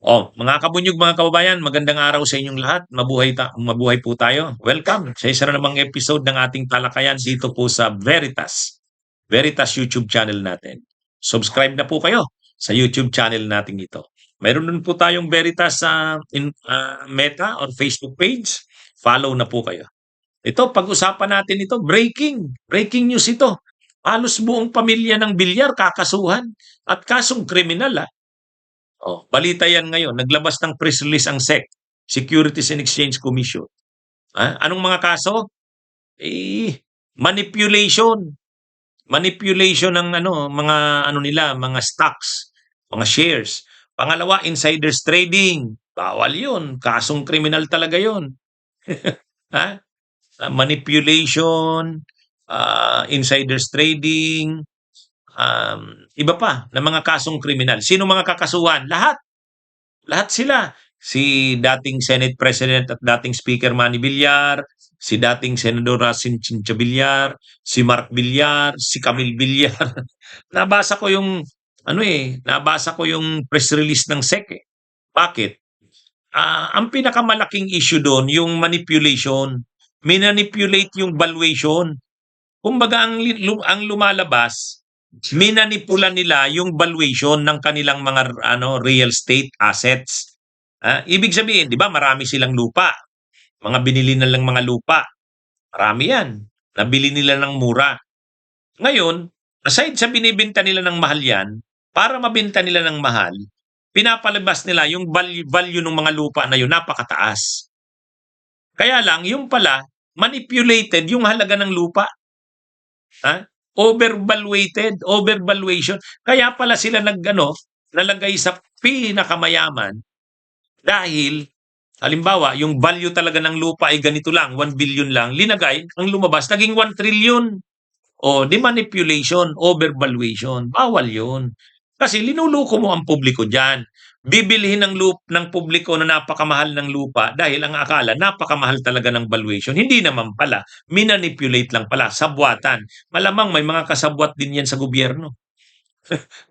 Mga kabunyog, mga kababayan, magandang araw sa inyong lahat. Mabuhay po tayo. Welcome sa isa na namang episode ng ating talakayan dito po sa Veritas YouTube channel natin. Subscribe na po kayo sa YouTube channel natin ito. Mayroon din po tayong Veritas sa Meta or Facebook page. Follow na po kayo. Ito, pag-usapan natin ito, breaking news ito. Halos buong pamilya ng bilyar kakasuhan at kasong kriminal. Balita yan ngayon. Naglabas ng press release ang SEC, Securities and Exchange Commission. Anong mga kaso? Manipulation. Manipulation ng mga stocks, mga shares. Pangalawa, insiders trading. Bawal yun. Kasong kriminal talaga yun. ha? Manipulation, insiders trading, iba pa na mga kasong kriminal. Sino mga kakasuhan? Lahat. Lahat sila. Si dating Senate President at dating Speaker Manny Villar, si dating Senador Rasim Chincha Villar, si Mark Villar, si Camille Villar. Nabasa ko yung press release ng SEC eh. Bakit? Ang pinakamalaking issue doon yung manipulation. Minanipulate yung valuation. Kumbaga ang lumalabas, minanipula nila yung valuation ng kanilang mga real estate assets. Ibig sabihin, 'di ba, marami silang lupa. Mga binili na lang mga lupa. Marami 'yan. Nabili nila ng mura. Ngayon, aside sa binibenta nila ng mahal 'yan, para mabenta nila ng mahal, pinapalabas nila yung value ng mga lupa na yun napakataas. Kaya lang, yung pala, manipulated yung halaga ng lupa. Overvaluation. Kaya pala sila nalagay sa pinakamayaman dahil halimbawa, yung value talaga ng lupa ay ganito lang, 1 billion lang, linagay, ang lumabas, naging 1 trillion. Di manipulation, overvaluation. Bawal yun. Kasi linuluko mo ang publiko dyan. Bibilhin ng publiko na napakamahal ng lupa dahil ang akala napakamahal talaga ng valuation. Hindi naman pala. Minanipulate lang pala. Sabwatan. Malamang may mga kasabwat din yan sa gobyerno.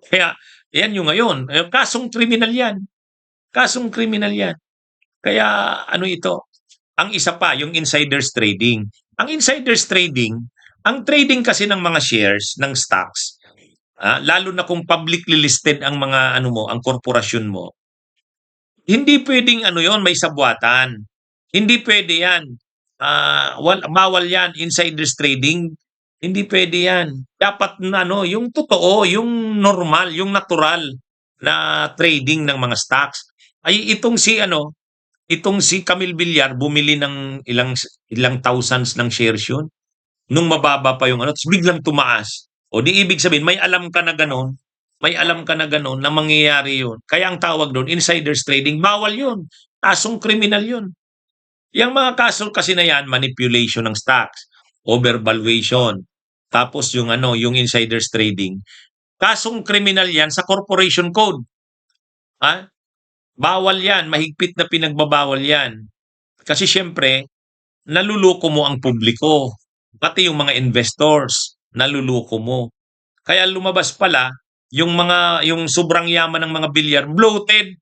Kaya, yan yung ngayon. Kasong kriminal yan. Kasong kriminal yan. Kaya ito? Ang isa pa, yung insiders trading. Ang insiders trading, ang trading kasi ng mga shares, ng stocks, lalo na kung publicly listed ang mga ang korporasyon mo, hindi pwedeng yon, may sabwatan. Hindi pwede yan. Bawal yan, insiders trading. Hindi pwede yan. Dapat na yung totoo, yung normal, yung natural na trading ng mga stocks. Ay itong si Camille Villar bumili ng ilang thousands ng shares yun. Nung mababa pa yung tapos biglang tumaas. Di ibig sabihin, may alam ka na gano'n, na mangyayari yun. Kaya ang tawag doon, insiders trading, bawal yun. Kasong kriminal yun. Yung mga kaso kasi na yan, manipulation ng stocks, overvaluation, tapos yung insiders trading. Kasong kriminal yan sa corporation code. Bawal yan, mahigpit na pinagbabawal yan. Kasi syempre, naluloko mo ang publiko, pati yung mga investors, naluloko mo. Kaya lumabas pala yung sobrang yaman ng mga bilyar, bloated.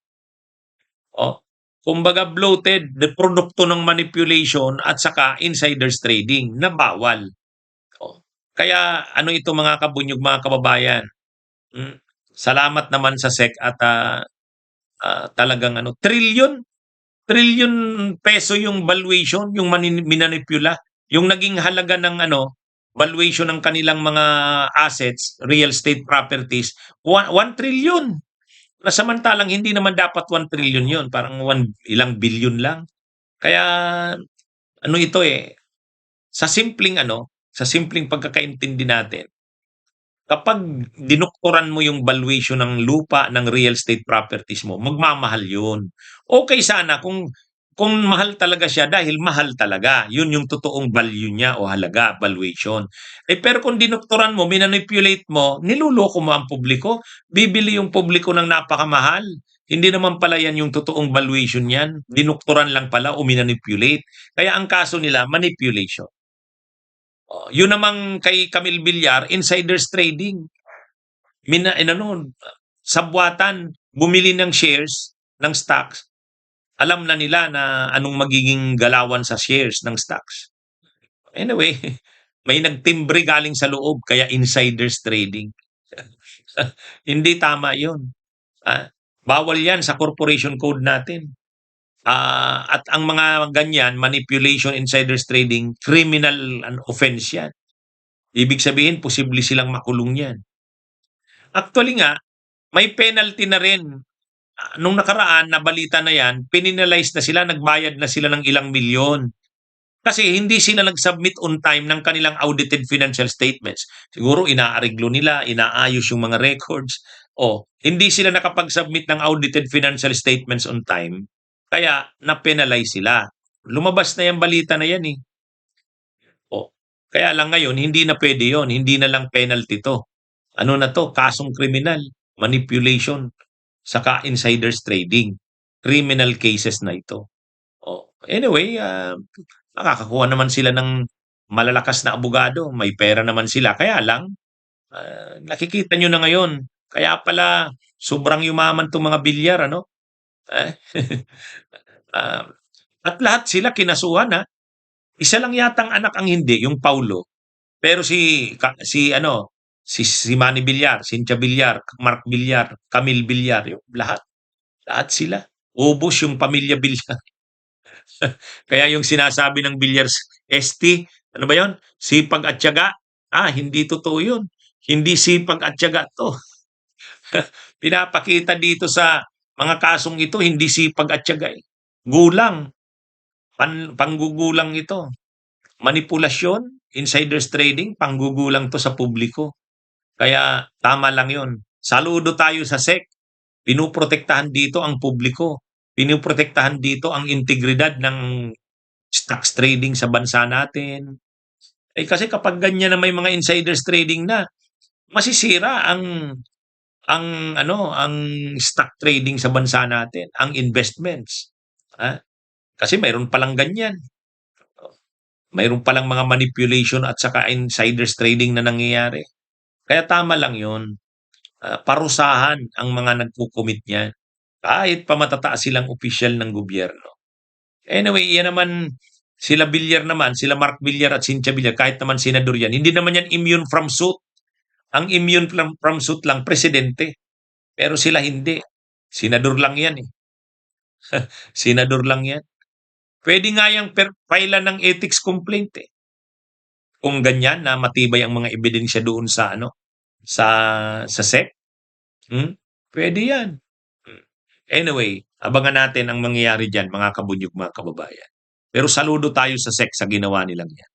Kumbaga bloated, the produkto ng manipulation at saka insiders trading na bawal. Kaya ito mga kabunyog, mga kababayan. Salamat naman sa SEC at talagang trillion peso yung valuation, yung minanipula, yung naging halaga ng valuation ng kanilang mga assets, real estate properties, 1 trillion. Na samantalang hindi naman dapat 1 trillion yun, parang ilang billion lang. Kaya ito sa simpleng pagkakaintindi natin, kapag dinukturan mo yung valuation ng lupa, ng real estate properties mo, magmamahal yun. Okay sana kung mahal talaga siya dahil mahal talaga. Yun yung totoong value niya o halaga, valuation. Pero kung dinukturan mo, minanipulate mo, niluloko mo ang publiko, bibili yung publiko ng napakamahal. Hindi naman pala yan yung totoong valuation niyan. Dinukturan lang pala o minanipulate. Kaya ang kaso nila, manipulation. Yun namang kay Camille Villar, insiders trading. Sabwatan, bumili ng shares ng stocks, alam na nila na anong magiging galawan sa shares ng stocks. Anyway, may nagtimbre galing sa loob kaya insiders trading. Hindi tama 'yun. Bawal 'yan sa corporation code natin. At ang mga ganyan, manipulation, insiders trading, criminal offense 'yan. Ibig sabihin posible silang makulong niyan. Actually nga, may penalty na rin. Nung nakaraan nabalita na 'yan, pininalize na sila, nagbayad na sila ng ilang milyon. Kasi hindi sila nag-submit on time ng kanilang audited financial statements. Siguro inaareglo nila, inaayos yung mga records. O, hindi sila nakapag-submit ng audited financial statements on time. Kaya na-penalize sila. Lumabas na yung balita na yan eh. O, kaya lang ngayon, hindi na pwede yon, hindi na lang penalty to. Ano na to? Kasong kriminal, manipulation, saka insiders trading. Criminal cases na ito. Oh, anyway, makakakuha naman sila ng malalakas na abogado, may pera naman sila. Kaya lang, nakikita nyo na ngayon, kaya pala sobrang yumaman 'tong mga bilyar, ano? Eh, ah, at lahat sila kinasuhan, ha? Isa lang yatang anak ang hindi, yung Paulo. Pero si ano, si Manny Villar, Cynthia Villar, Mark Villar, Camille Villar, yung lahat sila. Ubos yung pamilya Villar. Kaya yung sinasabi ng Villar ST, ano ba yon? Sipag at tiyaga. Hindi totoo yun. Hindi sipag at tiyaga to. Pinapakita dito sa mga kasong ito, hindi sipag at tiyaga. Gulang. Panggugulang ito. Manipulasyon, insiders trading, panggugulang to sa publiko. Kaya tama lang yun. Saludo tayo sa SEC. Pinuprotektahan dito ang publiko. Pinuprotektahan dito ang integridad ng stocks trading sa bansa natin. Kasi kapag ganyan na may mga insiders trading na, masisira ang stock trading sa bansa natin, ang investments. Kasi mayroon palang ganyan. Mayroon palang mga manipulation at saka insiders trading na nangyayari. Kaya tama lang 'yun. Parusahan ang mga nagko-commit niyan. Kahit pa matataas silang opisyal ng gobyerno. Anyway, yan naman sila Villar naman, sila Mark Villar at Cynthia Villar, kahit naman senador yan, hindi naman yan immune from suit. Ang immune from suit lang, presidente. Pero sila hindi. Senador lang yan eh. Senador lang yan. Pwede nga yung file ng ethics complaint eh. Kung ganyan na matibay ang mga ebidensya doon sa sa SEC. Pwede yan. Anyway, abangan natin ang mangyayari diyan mga kabunyog, mga kababayan. Pero saludo tayo sa SEC sa ginawa nilang yan.